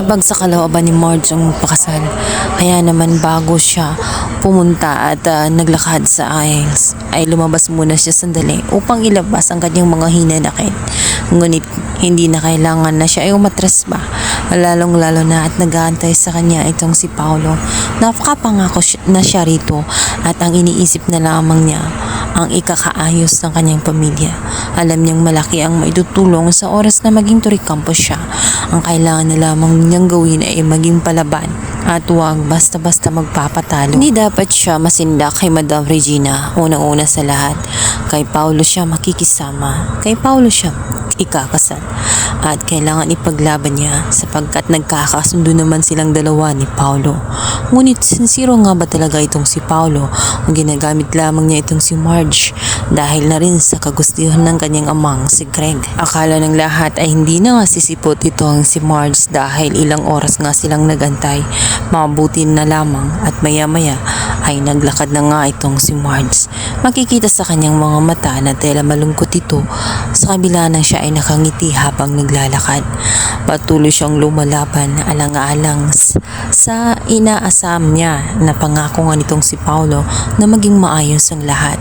Nalabag sa kalooban ni Marge ang magpakasal. Kaya naman bago siya pumunta at naglakad sa aisles, ay lumabas muna siya sandali upang ilabas ang kanyang mga hinanakit. Ngunit hindi na kailangan na siya ay umatras ba, lalong lalo na at nag-aantay sa kanya itong si Paolo. Napakapangako na siya rito at ang iniisip na lamang niya ang ikakaayos ng kanyang pamilya. Alam niyang malaki ang maitutulong sa oras na maging turikampo siya. Ang kailangan na lamang niyang gawin ay maging palaban at huwag basta-basta magpapatalo. Hindi dapat siya masindak kay Madam Regina. Unang-una sa lahat, kay Paolo siya makikisama. Kay Paolo siya ikakasal. At kailangan ipaglaban niya sapagkat nagkakasundo naman silang dalawa ni Paolo. Ngunit sincero nga ba talaga itong si Paolo o ginagamit lamang niya itong si Marge dahil na rin sa kagustuhan ng kanyang amang si Greg? Akala ng lahat ay hindi na nga sisipot itong si Marge dahil ilang oras nga silang nagantay. Mabuti na lamang at maya-maya ay naglakad na nga itong si Marge. Makikita sa kanyang mga mata na tela malungkot ito sa kabila ng siya ay nakangiti habang naglalakad. Patuloy siyang lumalaban alang-alang sa inaasam niya na pangako nga nitong si Paolo na maging maayos ang lahat.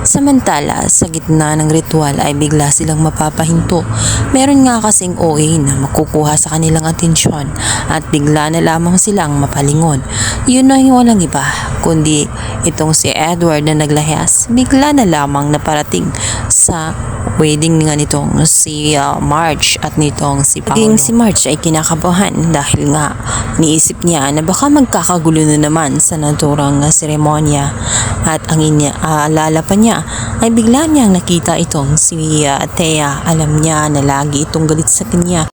Samantala, sa gitna ng ritual ay bigla silang mapapahinto. Meron nga kasing OA na makukuha sa kanilang atensyon at bigla na lamang silang mapalingon. Yun ay walang iba kundi itong si Edward na naglahas. Bigla na lamang na parating sa wedding nga nitong si Marge at nitong si Paolo. Si Marge ay kinakabahan dahil nga niisip niya na baka magkakagulo na naman sa naturang seremonya at ang alala pa niya ay bigla niyang nakita itong si Thea. Alam niya na lagi itong galit sa kanya.